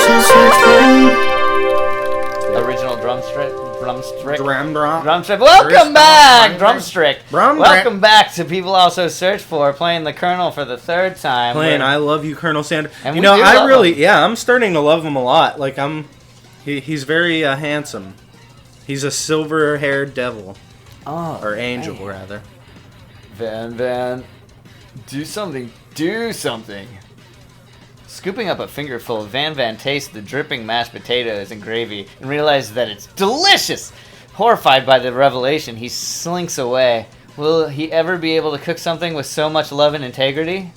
also search for... Original drumstick. Drumstick. Welcome back, drumstick. Drum Welcome back to People Also Search For, playing the Colonel for the third time. Playing I Love You, Colonel Sanders. And you we know, do I love really, him. yeah, I'm starting to love him a lot. Like, he's very handsome. He's a silver-haired devil. Oh, or angel, man. rather. Van, do something. Do something. Scooping up a fingerful, Van tastes the dripping mashed potatoes and gravy and realizes that it's delicious. Horrified by the revelation, he slinks away. Will he ever be able to cook something with so much love and integrity?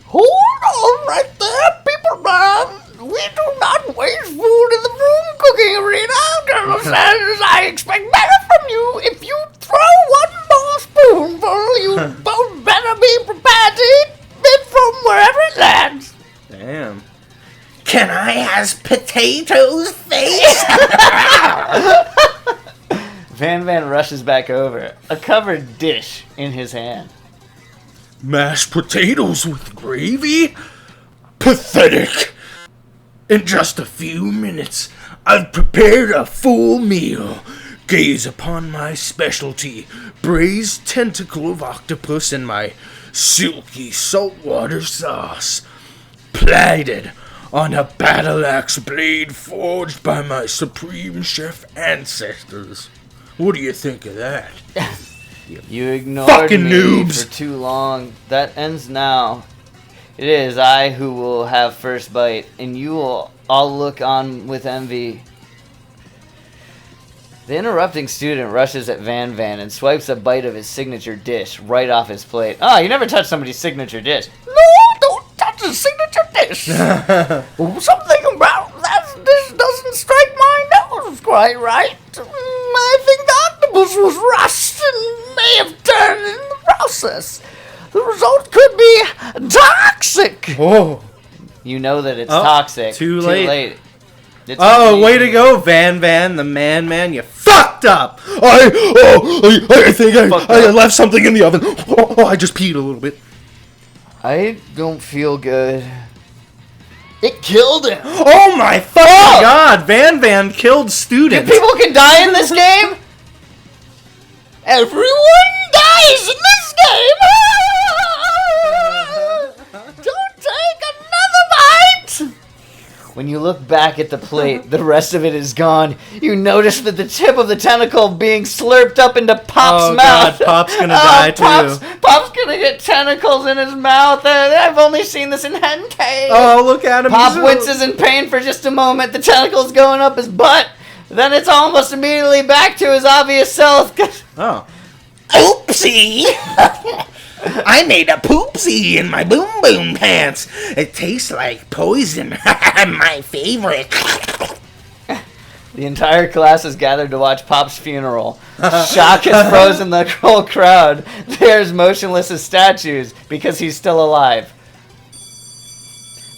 Hold on right there, people man. We do not waste food in the room cooking arena. Colonel Sanders, I expect better from you. If you throw one more spoonful, you both better be prepared to eat it from wherever it lands. Damn. Can I has potatoes face? Van rushes back over, a covered dish in his hand. Mashed potatoes with gravy? Pathetic. In just a few minutes, I've prepared a full meal. Gaze upon my specialty, braised tentacle of octopus and my silky saltwater sauce, plated on a battle axe blade forged by my supreme chef ancestors. What do you think of that? You ignored fucking me noobs. for too long. That ends now. It is I who will have first bite, and you will all look on with envy. The interrupting student rushes at Van and swipes a bite of his signature dish right off his plate. Oh, you never touch somebody's signature dish. No, don't touch his signature dish. Something about that dish doesn't strike my nose quite right. I think the octopus was rushed and may have turned in the process. The result could be toxic. Oh. You know that it's toxic. Too late. It's Way to go, Van, the man, you fucked up! I think I left something in the oven. I just peed a little bit. I don't feel good. It killed him! Oh my fucking god, Van killed students. People can die in this game? Everyone dies in this game! Don't take another bite! When you look back at the plate, the rest of it is gone. You notice that the tip of the tentacle being slurped up into Pop's mouth. God, Pop's gonna die too. Pop's gonna get tentacles in his mouth. I've only seen this in hentai. Oh, look at him. Pop winces in pain for just a moment. The tentacle's going up his butt. Then it's almost immediately back to his obvious self. Oh. Oopsie! I made a poopsie in my boom boom pants. It tastes like poison. My favorite. The entire class is gathered to watch Pop's funeral. Shock has frozen the whole crowd. They're as motionless as statues because he's still alive.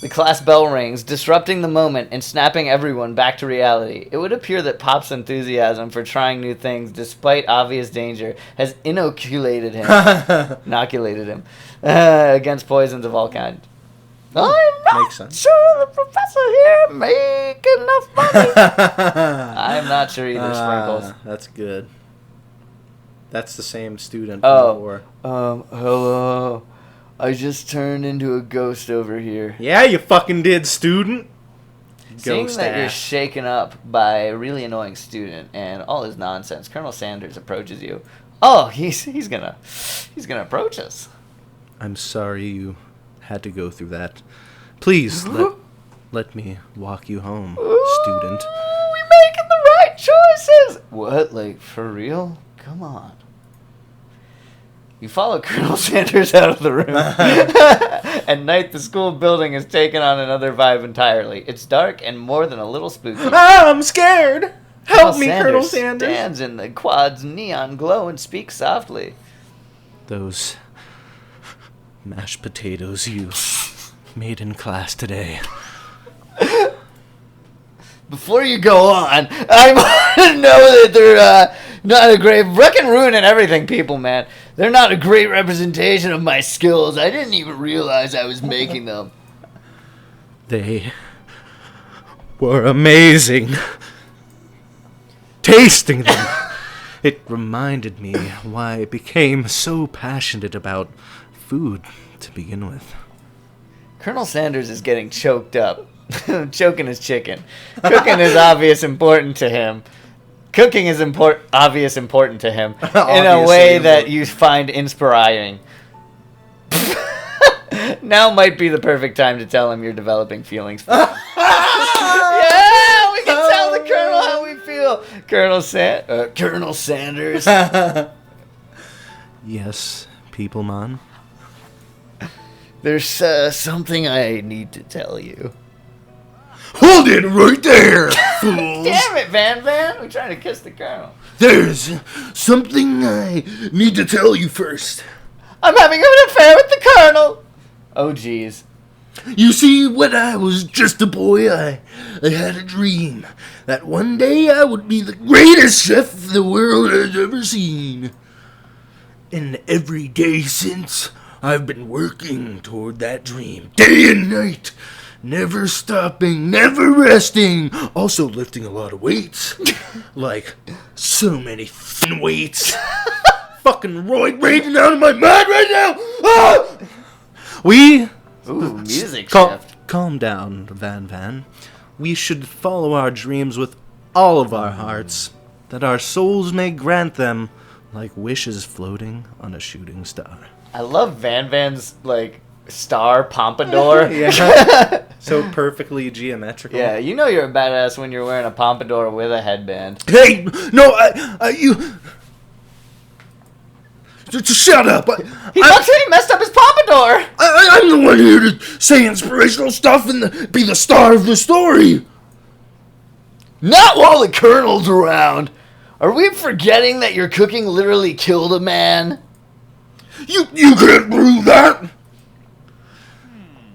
The class bell rings, disrupting the moment and snapping everyone back to reality. It would appear that Pop's enthusiasm for trying new things, despite obvious danger, has inoculated him against poisons of all kinds. I'm not Makes sense. sure the professor here make enough money. I'm not sure either, Sprinkles. That's good. That's the same student Oh, before. Hello. I just turned into a ghost over here. Yeah, you fucking did, student. Seeing Ghost that you're ass. shaken up by a really annoying student and all his nonsense, Colonel Sanders approaches you. Oh, he's gonna approach us. I'm sorry you had to go through that. Please let me walk you home, student. We making the right choices. What, like for real? Come on. You follow Colonel Sanders out of the room. At night, the school building has taken on another vibe entirely. It's dark and more than a little spooky. Ah, I'm scared. Help me, Colonel Sanders Sanders. stands in the quad's neon glow and speaks softly. Those mashed potatoes you made in class today. Before you go on, I want to know that they're not a great... Reckon ruining everything, people, man. They're not a great representation of my skills. I didn't even realize I was making them. They were amazing. Tasting them, it reminded me why I became so passionate about food to begin with. Colonel Sanders is getting choked up. Choking his chicken. Cooking is important to him. Cooking is important to him in a way that you find inspiring. Now might be the perfect time to tell him you're developing feelings for him. Yeah, we can tell the Colonel how we feel. Colonel Sanders. Yes, people man. There's something I need to tell you. Hold it right there, fools! Damn it, Van Van! We're trying to kiss the Colonel. There's something I need to tell you first. I'm having an affair with the Colonel! Oh, jeez. You see, when I was just a boy, I had a dream that one day I would be the greatest chef the world has ever seen. And every day since, I've been working toward that dream, day and night. Never stopping, never resting. Also lifting a lot of weights. Like, so many weights. Fucking roid raging out of my mind right now. Ah! Ooh, music shift. Calm down, Van Van. We should follow our dreams with all of our hearts, that our souls may grant them like wishes floating on a shooting star. I love Van Van's, star pompadour. Yeah. So perfectly geometrical. Yeah, you know you're a badass when you're wearing a pompadour with a headband. Hey, no, you... Just shut up. He messed up his pompadour. I'm the one here to say inspirational stuff and be the star of the story. Not while the Colonel's around. Are we forgetting that your cooking literally killed a man? You can't prove that.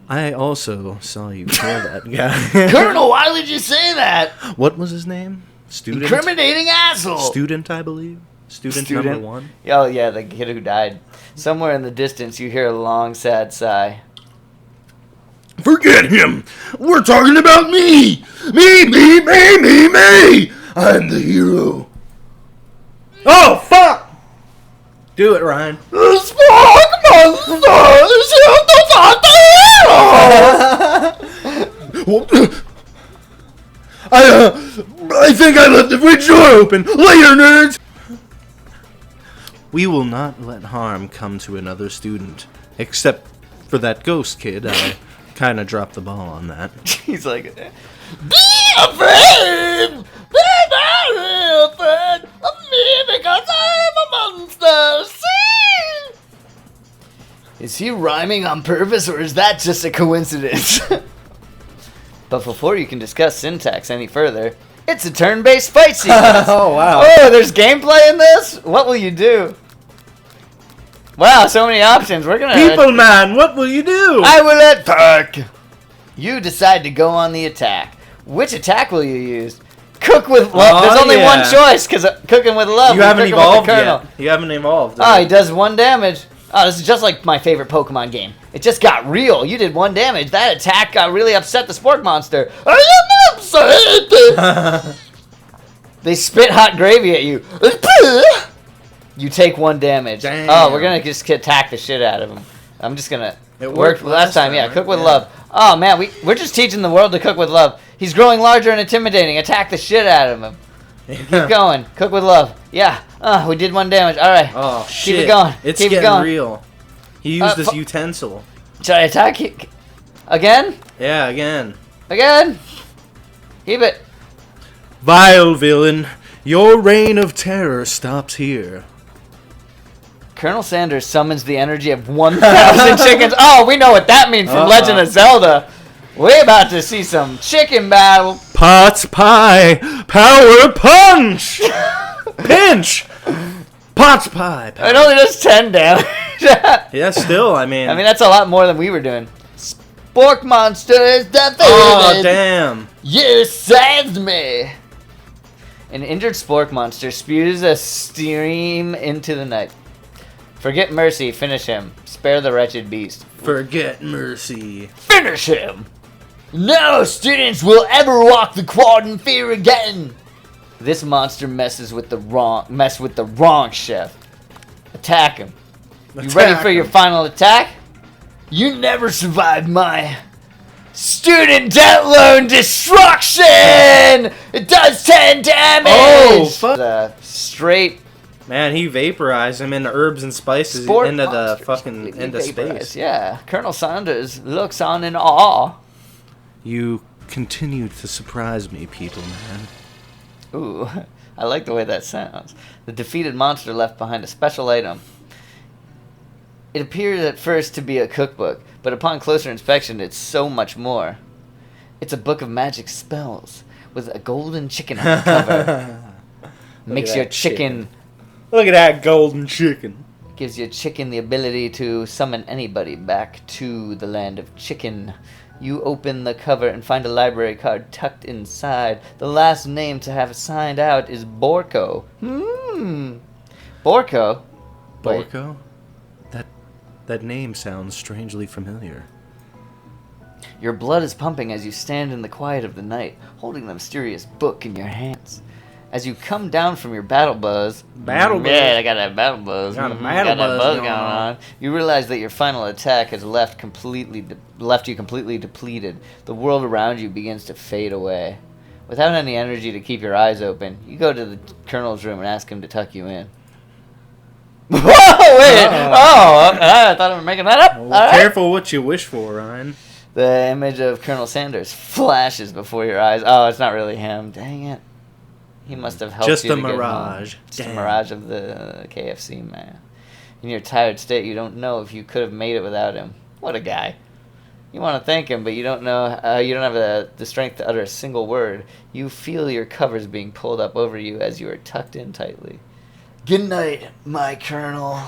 I also saw you kill that guy. Colonel, why did you say that? What was his name? Student? Incriminating asshole. Student, I believe. Student number 1. Oh, yeah, the kid who died. Somewhere in the distance, you hear a long, sad sigh. Forget him. We're talking about me. Me. I'm the hero. Oh, fuck. Do it, Ryan. I think I left the fridge door open. Later, nerds. We will not let harm come to another student. Except for that ghost kid. I kind of dropped the ball on that. He's like, be afraid! Be very afraid of me because I'm a monster! See? Is he rhyming on purpose or is that just a coincidence? But before you can discuss syntax any further, it's a turn-based fight sequence. Oh, wow. Oh, there's gameplay in this? What will you do? Wow, so many options. We're gonna... People man, what will you do? I will attack. You decide to go on the attack. Which attack will you use? Cook with love. There's only one choice, because cooking with love. You haven't evolved yet. You haven't evolved. Oh, he does 1 damage. Oh, this is just like my favorite Pokemon game. It just got real. You did 1 damage. That attack got really upset the Spork Monster. I am upset. They spit hot gravy at you. You take 1 damage. Damn. Oh, we're gonna just attack the shit out of him. I'm just gonna... It worked last time, yeah. right? Cook with love. Oh, man, we're just teaching the world to cook with love. He's growing larger and intimidating. Attack the shit out of him. Keep going. Cook with love. Yeah. We did 1 damage. All right. Oh, shit. Keep it going. It's Keep getting it going. real. He used this utensil. Should I attack? Again? Yeah, again. Again? Keep it. Vile villain, your reign of terror stops here. Colonel Sanders summons the energy of 1,000 chickens. Oh, we know what that means from Legend of Zelda. We're about to see some chicken battle. Pots pie, power punch, pinch, pots pie. It only does 10 damage. Yeah, still, I mean, that's a lot more than we were doing. Spork Monster is defeated. Oh, damn. You saved me. An injured Spork Monster spews a stream into the night. Forget mercy, finish him. Spare the wretched beast. Forget mercy. Finish him! No students will ever walk the quad in fear again. This monster messes with the wrong chef. Attack him. You ready for your final attack? You never survived my student debt loan destruction! It does 10 damage! Oh, fuck. Straight Man, he vaporized him into herbs and spices sport into the monsters. fucking Completely into vaporized. space. Yeah, Colonel Sanders looks on in awe. You continue to surprise me, people, man. Ooh, I like the way that sounds. The defeated monster left behind a special item. It appears at first to be a cookbook, but upon closer inspection, it's so much more. It's a book of magic spells with a golden chicken on the cover. Makes at your that chicken. Look at that golden chicken. Gives your chicken the ability to summon anybody back to the land of chicken. You open the cover and find a library card tucked inside. The last name to have signed out is Borko. Borko? Wait. Borko? That name sounds strangely familiar. Your blood is pumping as you stand in the quiet of the night, holding the mysterious book in your hands. As you come down from your battle buzz, Battle buzz. Yeah, I got that battle buzz. Got a Mhm, battle got that buzz buzz going going on. on. You realize that your final attack has left you completely depleted. The world around you begins to fade away. Without any energy to keep your eyes open, you go to the colonel's room and ask him to tuck you in. Whoa, wait! Oh, I thought I was making that up. Well, All right. careful what you wish for, Ryan. The image of Colonel Sanders flashes before your eyes. Oh, it's not really him. Dang it. He must have helped Just you a to get home. mirage. Just a Damn. mirage of the KFC man. In your tired state, you don't know if you could have made it without him. What a guy. You want to thank him, but you don't know. You don't have the strength to utter a single word. You feel your covers being pulled up over you as you are tucked in tightly. Good night, my colonel.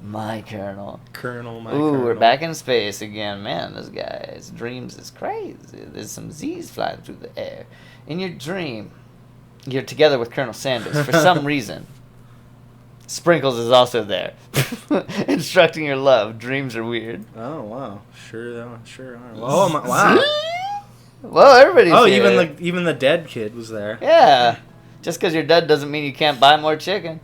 My colonel. Colonel, my Ooh, colonel. we're back in space again. Man, this guy's dreams is crazy. There's some Z's flying through the air. In your dream, you're together with Colonel Sanders for some reason. Sprinkles is also there, instructing your love. Dreams are weird. Oh wow, sure are. Oh my, wow. Well, everybody's Oh, here. even the dead kid was there. Yeah. Just because you're dead doesn't mean you can't buy more chicken.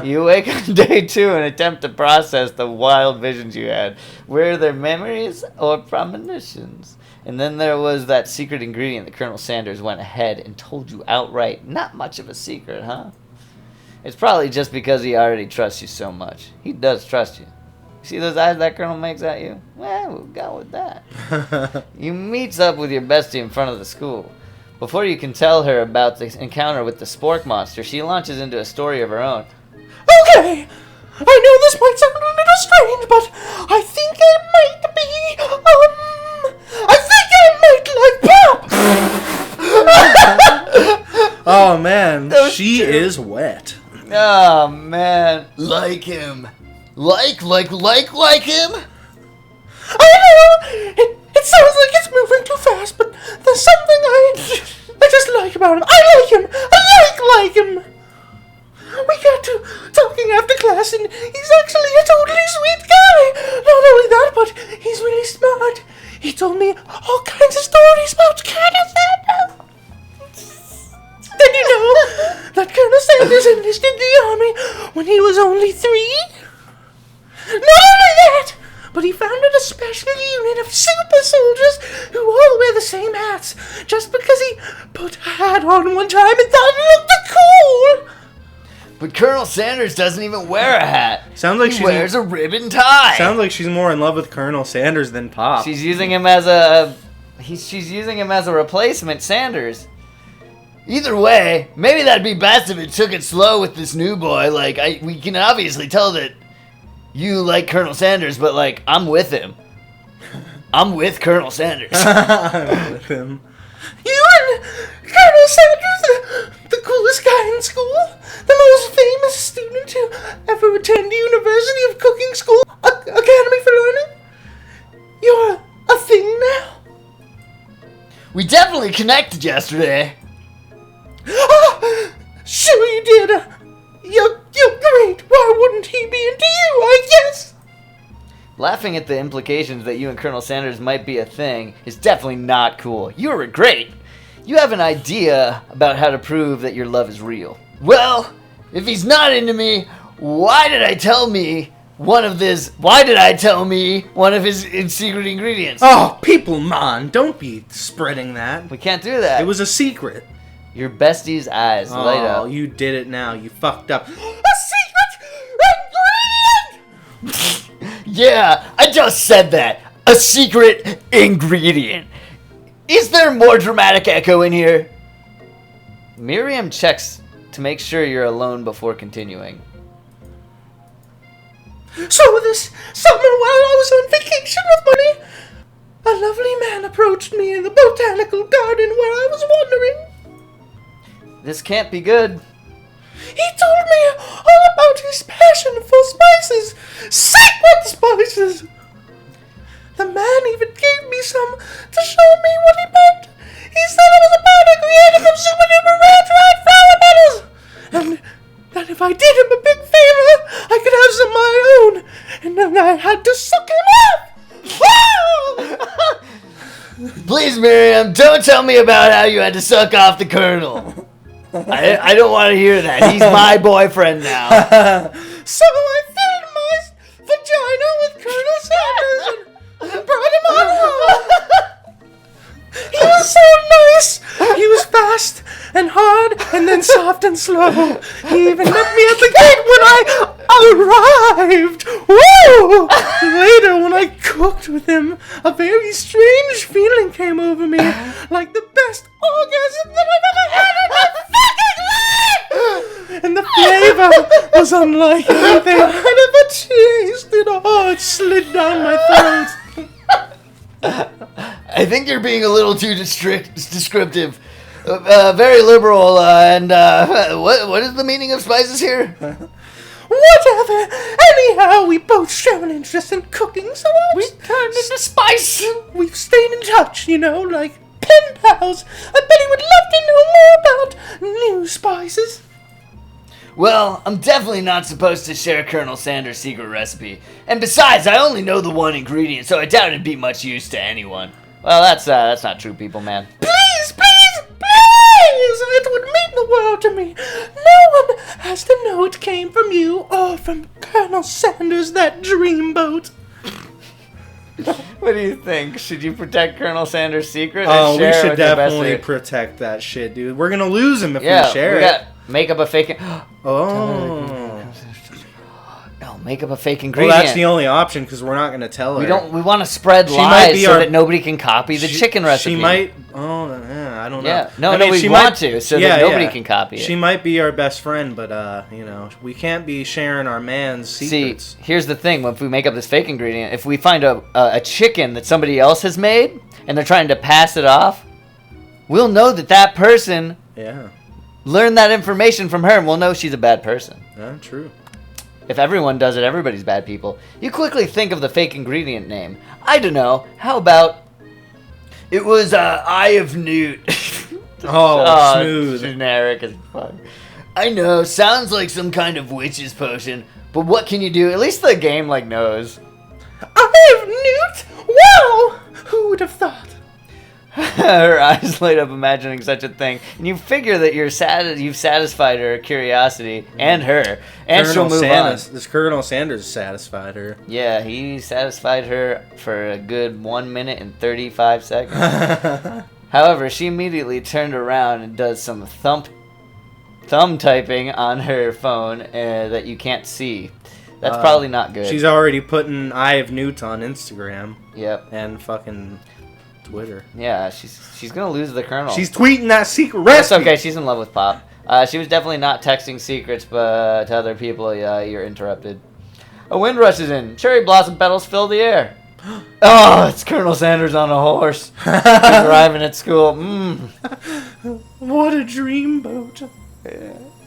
You wake on day 2 and attempt to process the wild visions you had. Were they memories or premonitions? And then there was that secret ingredient that Colonel Sanders went ahead and told you outright. Not much of a secret, huh? It's probably just because he already trusts you so much. He does trust you. See those eyes that Colonel makes at you? Well, we'll go with that. You meets up with your bestie in front of the school. Before you can tell her about the encounter with the spork monster, she launches into a story of her own. Okay, I know this might sound a little strange, but I think I might be, I think I might like pop. Oh man, That was she true. is wet. Oh, man. Like him. Like him? I know, it sounds like it's moving too fast, but there's something I just like about him. I like him. I like him. We got to talking after class, and he's actually a totally sweet guy. Not only that, but he's really smart. He told me all kinds of stories about Colonel Sanders. Did you know that Colonel Sanders enlisted the army when he was only 3? Not only that, but he founded a special unit of super soldiers who all wear the same hats just because he put a hat on one time and thought it looked cool. But Colonel Sanders doesn't even wear a hat. Sounds like He she's wears a ribbon tie. Sounds like she's more in love with Colonel Sanders than Pop. She's using him as a... she's using him as a replacement Sanders. Either way, maybe that'd be best if it took it slow with this new boy. Like, we can obviously tell that you like Colonel Sanders, but, like, I'm with him. I'm with Colonel Sanders. with him. You and Colonel Sanders, the coolest guy in school, the most famous student to ever attend the University of Cooking School Academy for Learning. You're a thing now. We definitely connected yesterday. Sure you did. You're great. Why wouldn't he be into you, I guess? laughing at the implications that you and Colonel Sanders might be a thing is definitely not cool. You are great. You have an idea about how to prove that your love is real. Well, if he's not into me, why did I tell me one of his secret ingredients? Oh, people, man, don't be spreading that. We can't do that. It was a secret. Your bestie's eyes light Oh, up. you did it now. You fucked up. A secret ingredient! Yeah, I just said that. A secret ingredient. Is there more dramatic echo in here? Miriam checks to make sure you're alone before continuing. So this summer while I was on vacation with Money, a lovely man approached me in the botanical garden where I was wandering. This can't be good. He told me all about his passion for spices. Secret spices! The man even gave me some to show me what he meant. He said it was a powder created from super duper rare dried flower petals. And that if I did him a big favor, I could have some of my own. And then I had to suck him up. Please, Miriam, don't tell me about how you had to suck off the Colonel. I don't want to hear that. He's my boyfriend now. So I filled my vagina with Colonel Sanders and brought him on home. He was so nice. He was fast and hard and then soft and slow. He even met me at the gate when I arrived. Woo! Later, when I cooked with him, a very strange feeling came over me, like the best orgasm that I've ever had in my fucking life. And the flavor was unlike anything I'd ever tasted. Oh, it slid down my throat. I think you're being a little too descriptive. Very liberal, and what is the meaning of spices here? Whatever. Anyhow, we both share an interest in cooking, so we turned into spice. We've stayed in touch, like pen pals. I bet he would love to know more about new spices. Well, I'm definitely not supposed to share Colonel Sanders' secret recipe. And besides, I only know the one ingredient, so I doubt it'd be much use to anyone. Well, that's not true, people, man. Please, please, please! It would mean the world to me. No one has to know it came from you or from Colonel Sanders, that dreamboat. What do you think? Should you protect Colonel Sanders' secret? Oh, share we it should with your best definitely friend? protect that shit, dude. We're gonna lose him if we share we it. got make up a fake. Oh. No, make up a fake Well, ingredient. that's the only option because we're not gonna tell her. We want to spread She might lies be so our- that nobody can copy the chicken recipe. She might. Oh, yeah, I don't know. Yeah, no, I no, mean, we she want might- to so yeah, that nobody yeah. can copy it. She might be our best friend, but we can't be sharing our man's secrets. See, here's the thing: if we make up this fake ingredient, if we find a chicken that somebody else has made and they're trying to pass it off, we'll know that person Yeah, learned that information from her, and we'll know she's a bad person. true. If everyone does it, everybody's bad people. You quickly think of the fake ingredient name. I don't know. How about it was Eye of Newt? Oh, smooth. Generic as fuck. I know. Sounds like some kind of witch's potion. But what can you do? At least the game knows. Eye of Newt? Wow! Who would have thought? Her eyes light up imagining such a thing, and you figure that you've satisfied her curiosity and her, and she'll move on. This Colonel Sanders satisfied her. Yeah, he satisfied her for a good 1 minute and 35 seconds. However, she immediately turned around and does some thumb typing on her phone that you can't see. That's probably not good. She's already putting Eye of Newt on Instagram Yep. and fucking Twitter. Yeah, she's gonna lose the Colonel. She's tweeting that secret That's recipe. okay. She's in love with Pop. She was definitely not texting secrets, but to other people, you're interrupted. A wind rushes in. Cherry blossom petals fill the air. Oh, it's Colonel Sanders on a horse. He's arriving at school. What a dreamboat.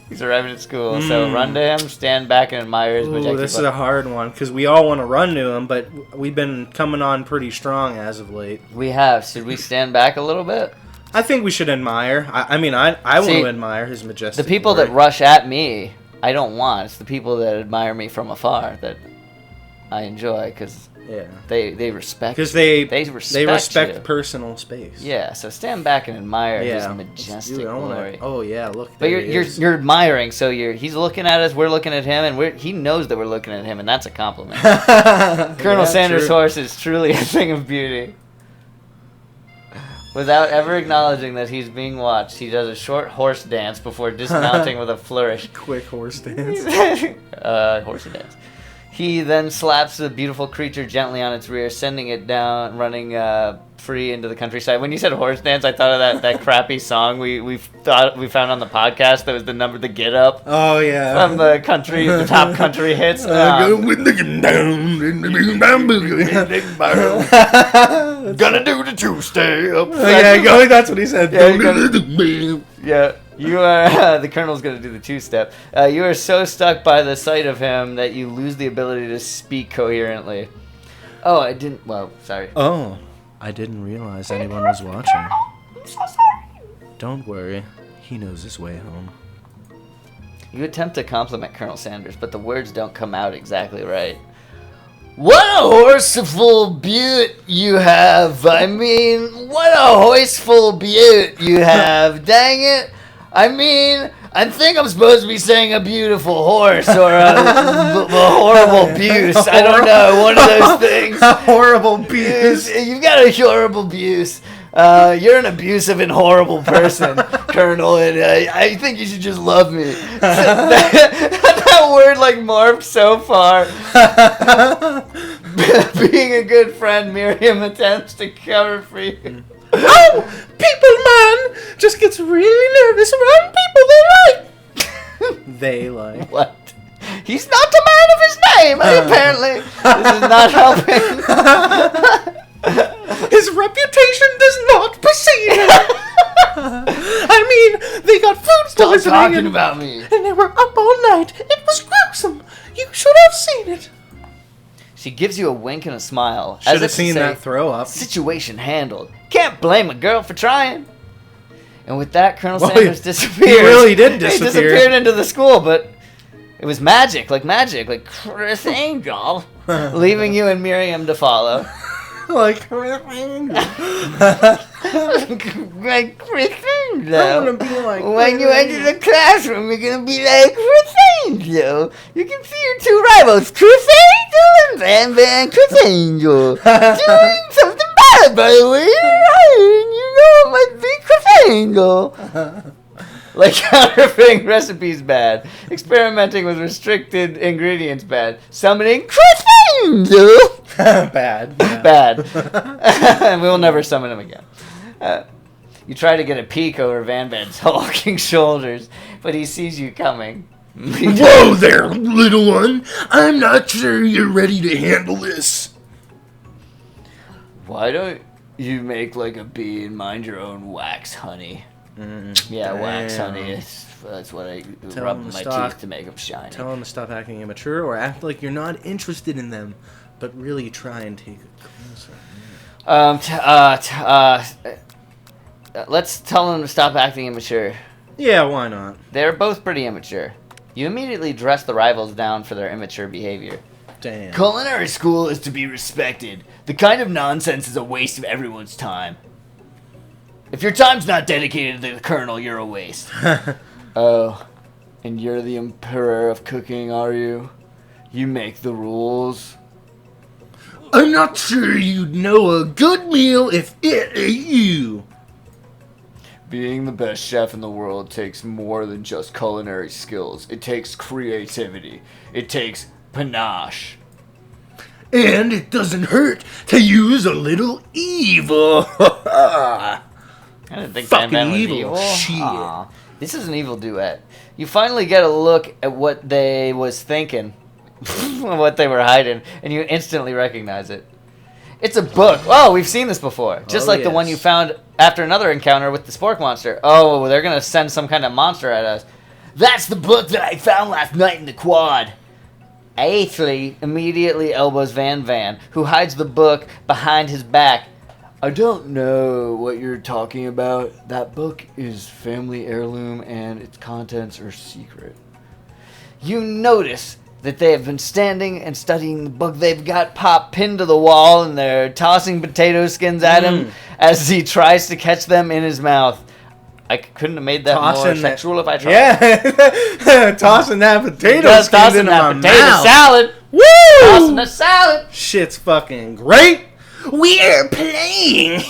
He's arriving at school. So run to him, stand back, and admire his Ooh, majestic. this is a hard one because we all want to run to him, but we've been coming on pretty strong as of late. We have. Should we stand back a little bit? I think we should admire. I want See, to admire his majestic. The people glory. that rush at me, I don't want. It's the people that admire me from afar that I enjoy because Yeah. They respect Because they respect you. personal space. Yeah, so stand back and admire Yeah. his majestic Dude, I wanna- glory. Oh yeah, look. But there he is. you're admiring, so he's looking at us, we're looking at him, and he knows that we're looking at him, and that's a compliment. Colonel Yeah, Sanders' true. horse is truly a thing of beauty. Without ever acknowledging that he's being watched, he does a short horse dance before dismounting with a flourish. Quick horse dance. Horsey dance. He then slaps the beautiful creature gently on its rear, sending it down, running free into the countryside. When you said horse dance, I thought of that crappy song we found on the podcast that was the Get Up Oh yeah. from the top country hits. Gonna do the two-step. Yeah, that's what he said. Yeah, you are. The Colonel's gonna do the two-step. You are so stuck by the sight of him that you lose the ability to speak coherently. Oh, I didn't. Well, sorry. Oh, I didn't realize anyone was watching. I'm so sorry. Don't worry, he knows his way home. You attempt to compliment Colonel Sanders, but the words don't come out exactly right. What a horseful beaut you have! I mean, what a hoistful beaut you have! Dang it! I mean, I think I'm supposed to be saying a beautiful horse or a horrible buse. I don't know, one of those things. Horrible beast. You've got a horrible buse. You're an abusive and horrible person, Colonel, and I think you should just love me. That word like morphed so far. Being a good friend, Miriam attempts to cover for you. Oh, people, man, just gets really nervous around people they like. They like. What? He's not a man of his name, apparently. This is not helping. His reputation does not precede him. I mean, they got food Stop poisoning talking about me. and they were up all night. It was gruesome. You should have seen it. She gives you a wink and a smile. Should as have if to seen say, that throw up. Situation handled. Can't blame a girl for trying. And with that, Colonel Well, Sanders he disappears. really did He disappear. disappeared into the school, but it was magic, like Chris Angel, leaving you and Miriam to follow. Like, Like Chris Angel. I wanna be like When you Chris enter the classroom, you're gonna be like Chris Angel. You can see your two rivals, Chris Angel and Van Van Chris Angel, doing something bad, by the way. You know it might be Chris Angel. Like counterfeiting recipes bad, experimenting with restricted ingredients bad, summoning Chris Angel bad. bad. And we will never summon him again. You try to get a peek over Van Van's hulking shoulders, but he sees you coming. Whoa there, little one. I'm not sure you're ready to handle this. Why don't you make like a bee and mind your own wax, honey? Yeah, wax, Damn. honey. That's what I Tell rub him in to my stop. teeth to make them shiny. Tell them to stop acting immature or act like you're not interested in them, but really try and take it closer. Let's tell them to stop acting immature. Yeah, why not? They're both pretty immature. You immediately dress the rivals down for their immature behavior. Damn. Culinary School is to be respected. The kind of nonsense is a waste of everyone's time. If your time's not dedicated to the Colonel, you're a waste. Oh, and you're the Emperor of cooking, are you? You make the rules? I'm not sure you'd know a good meal if it ain't you. Being the best chef in the world takes more than just culinary skills. It takes creativity. It takes panache. And it doesn't hurt to use a little evil. I didn't think Fucking Van Van was evil evil. shit. Aw. This is an evil duet. You finally get a look at what they was thinking, what they were hiding, and you instantly recognize it. It's a book. Oh, we've seen this before. Just Oh, like the one yes. you found after another encounter with the spork monster. Oh, they're going to send some kind of monster at us. That's the book that I found last night in the quad. Aethley immediately elbows Van Van, who hides the book behind his back. I don't know what you're talking about. That book is family heirloom and its contents are secret. You notice that they have been standing and studying the book. They've got Pop pinned to the wall, and they're tossing potato skins at him as he tries to catch them in his mouth. I couldn't have made that more sexual if I tried. Yeah, tossing that potato skins into my mouth. Salad. Woo! Tossing the salad. Shit's fucking great. We're playing.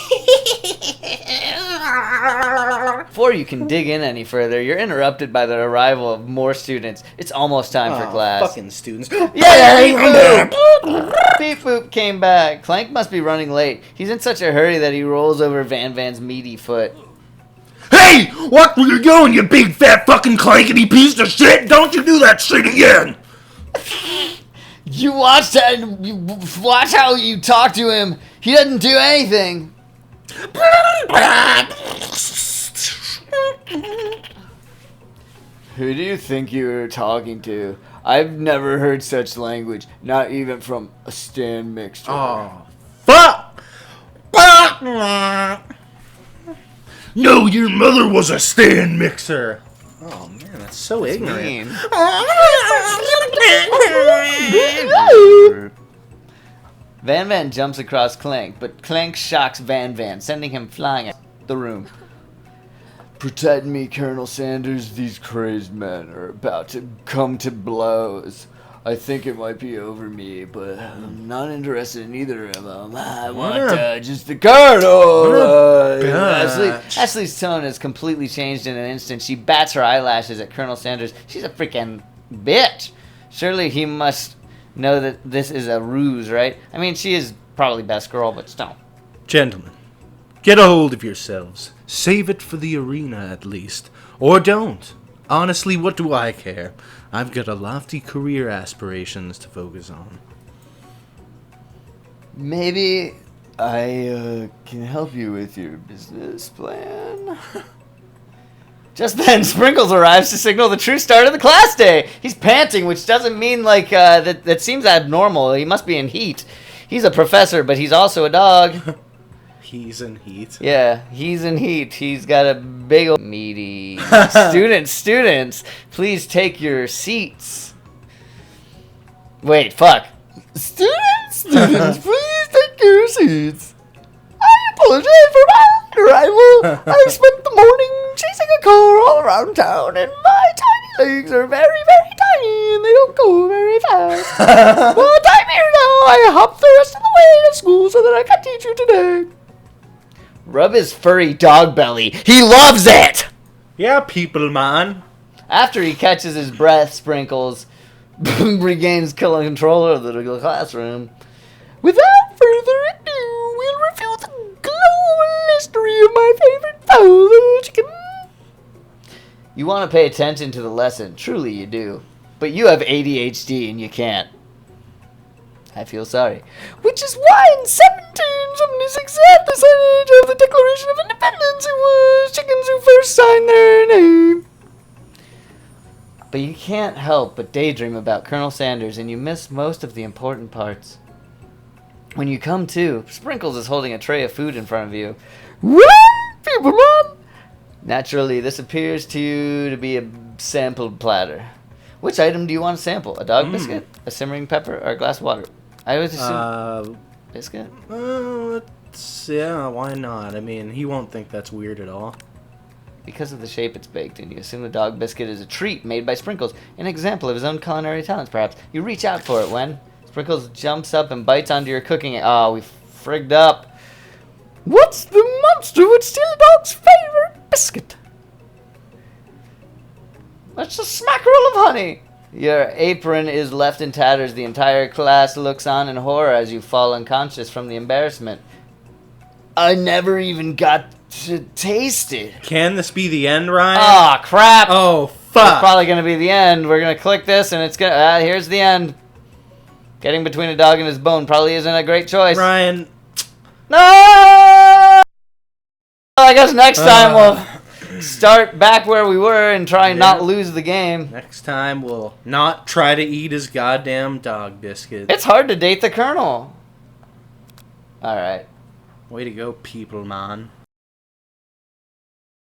Before you can dig in any further, you're interrupted by the arrival of more students. It's almost time for class. Fucking students. Yeah, Beep Boop came back. Clank must be running late. He's in such a hurry that he rolls over Van Van's meaty foot. Hey! What were you doing, you big fat fucking clankety piece of shit? Don't you do that shit again! You watch how you talk to him. He doesn't do anything. Who do you think you're talking to? I've never heard such language, not even from a stand mixer. Oh, fuck! No, your mother was a stand mixer. Oh man, that's so ignorant. Mean. Van Van jumps across Clank, but Clank shocks Van Van, sending him flying out the room. Protect me, Colonel Sanders. These crazed men are about to come to blows. I think it might be over me, but I'm not interested in either of them. I want just the Colonel. Ashley's tone has completely changed in an instant. She bats her eyelashes at Colonel Sanders. She's a freaking bitch. Surely he must know that this is a ruse, right? I mean, she is probably best girl, but still. Gentlemen, get a hold of yourselves. Save it for the arena, at least. Or don't. Honestly, what do I care? I've got a lofty career aspirations to focus on. Maybe I can help you with your business plan. Just then, Sprinkles arrives to signal the true start of the class day. He's panting, which doesn't mean like that seems abnormal. He must be in heat. He's a professor, but he's also a dog. He's in heat. Yeah, he's in heat. He's got a big old meaty. Students, please take your seats. Wait, fuck. Students, please take your seats. I apologize for my arrival. I spent the morning chasing a car all around town, and my tiny legs are very, very tiny, and they don't go very fast. But I'm here now. I hopped the rest of the way to school so that I can teach you today. Rub his furry dog belly. He loves it! Yeah, people, man. After he catches his breath, Sprinkles regains control of the classroom. Without further ado, we'll review the global history of my favorite fowl, the chicken. You want to pay attention to the lesson. Truly you do. But you have ADHD and you can't. I feel sorry. Which is why in 1776, at the age of the Declaration of Independence, it was chickens who first signed their name. But you can't help but daydream about Colonel Sanders, and you miss most of the important parts. When you come to, Sprinkles is holding a tray of food in front of you. What, people, man? Naturally, this appears to you to be a sampled platter. Which item do you want to sample? A dog biscuit, a simmering pepper, or a glass of water? I always assume biscuit. Yeah, why not? I mean, he won't think that's weird at all. Because of the shape it's baked in, you assume the dog biscuit is a treat made by Sprinkles, an example of his own culinary talents, perhaps. You reach out for it when Sprinkles jumps up and bites onto your cooking. Oh, we frigged up. What's the monster would steal a dog's favorite biscuit? That's a smackerel of honey. Your apron is left in tatters. The entire class looks on in horror as you fall unconscious from the embarrassment. I never even got to taste it. Can this be the end, Ryan? Oh, crap. Oh, It's fuck. probably going to be the end. We're going to click this and it's going to... here's the end. Getting between a dog and his bone probably isn't a great choice. Ryan. No! I guess next time we'll start back where we were and try and not lose the game. Next time we'll not try to eat his goddamn dog biscuit. It's hard to date the Colonel. Alright. Way to go, people, man.